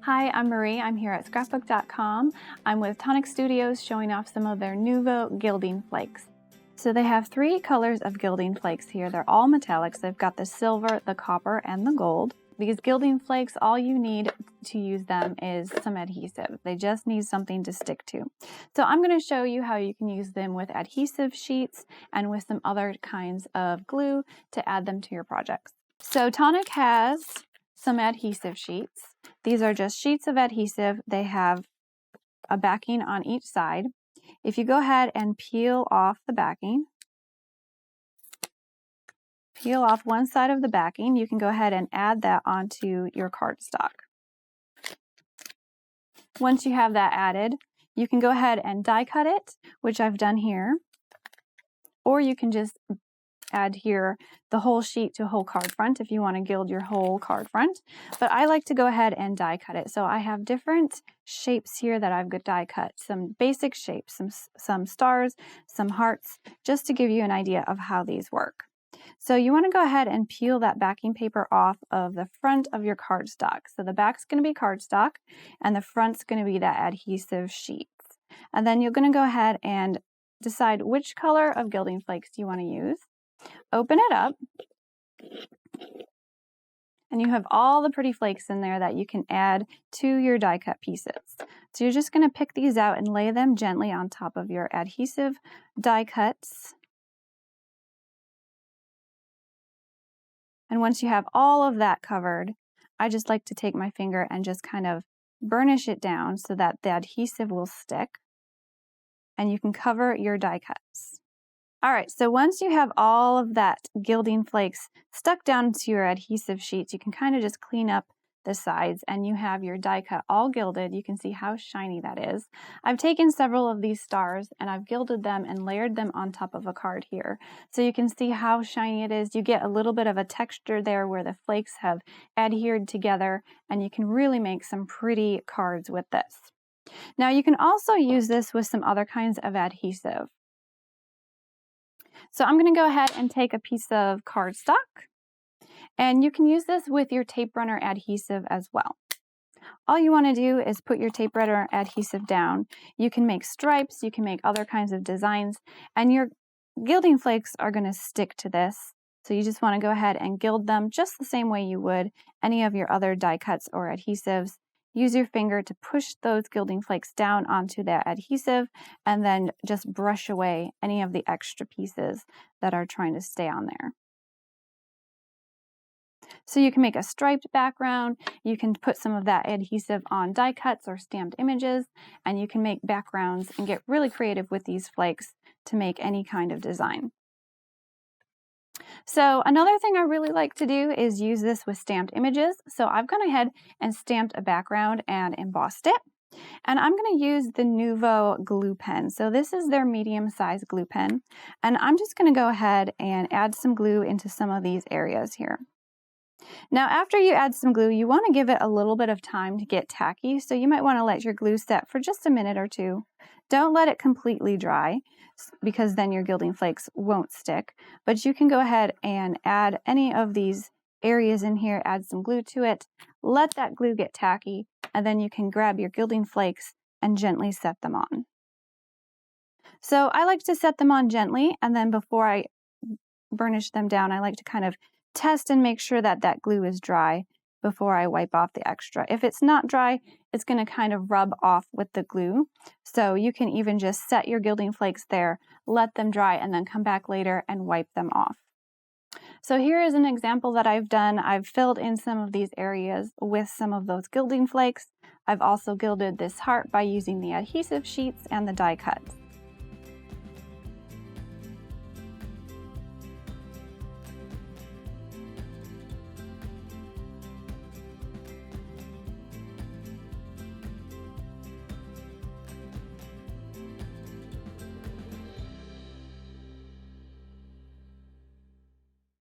Hi, I'm Marie. I'm here at Scrapbook.com. I'm with Tonic Studios showing off some of their Nuvo Gilding Flakes. So they have 3 colors of gilding flakes here. They're all metallics. They've got the silver, the copper, and the gold. These gilding flakes, all you need to use them is some adhesive. They just need something to stick to. So I'm going to show you how you can use them with adhesive sheets and with some other kinds of glue to add them to your projects. So Tonic has some adhesive sheets. These are just sheets of adhesive. They have a backing on each side. If you go ahead and peel off the backing, peel off one side of the backing, you can go ahead and add that onto your cardstock. Once you have that added, you can go ahead and die cut it, which I've done here, or you can just add here the whole sheet to a whole card front if you want to gild your whole card front. But I like to go ahead and die cut it. So I have different shapes here that I've got die cut. Some basic shapes, some stars, some hearts, just to give you an idea of how these work. So you want to go ahead and peel that backing paper off of the front of your cardstock. So the back's going to be cardstock and the front's going to be that adhesive sheets. And then you're going to go ahead and decide which color of gilding flakes you want to use. Open it up, and you have all the pretty flakes in there that you can add to your die cut pieces. So you're just going to pick these out and lay them gently on top of your adhesive die cuts. And once you have all of that covered, I just like to take my finger and just kind of burnish it down so that the adhesive will stick, and you can cover your die cuts. All right, so once you have all of that gilding flakes stuck down to your adhesive sheets, you can kind of just clean up the sides and you have your die cut all gilded. You can see how shiny that is. I've taken several of these stars and I've gilded them and layered them on top of a card here. So you can see how shiny it is. You get a little bit of a texture there where the flakes have adhered together, and you can really make some pretty cards with this. Now you can also use this with some other kinds of adhesive. So I'm going to go ahead and take a piece of cardstock, and you can use this with your tape runner adhesive as well. All you want to do is put your tape runner adhesive down. You can make stripes, you can make other kinds of designs, and your gilding flakes are going to stick to this. So you just want to go ahead and gild them just the same way you would any of your other die cuts or adhesives. Use your finger to push those gilding flakes down onto that adhesive, and then just brush away any of the extra pieces that are trying to stay on there. So you can make a striped background, you can put some of that adhesive on die cuts or stamped images, and you can make backgrounds and get really creative with these flakes to make any kind of design. So another thing I really like to do is use this with stamped images. So I've gone ahead and stamped a background and embossed it. And I'm going to use the Nuvo glue pen. So this is their medium-sized glue pen. And I'm just going to go ahead and add some glue into some of these areas here. Now, after you add some glue, you want to give it a little bit of time to get tacky. So you might want to let your glue set for just a minute or two. Don't let it completely dry, because then your gilding flakes won't stick. But you can go ahead and add any of these areas in here, add some glue to it, let that glue get tacky, and then you can grab your gilding flakes and gently set them on. So I like to set them on gently, and then before I burnish them down, I like to kind of test and make sure that that glue is dry before I wipe off the extra. If it's not dry, it's going to kind of rub off with the glue. So you can even just set your gilding flakes there, let them dry, and then come back later and wipe them off. So here is an example that I've done. I've filled in some of these areas with some of those gilding flakes. I've also gilded this heart by using the adhesive sheets and the die cuts.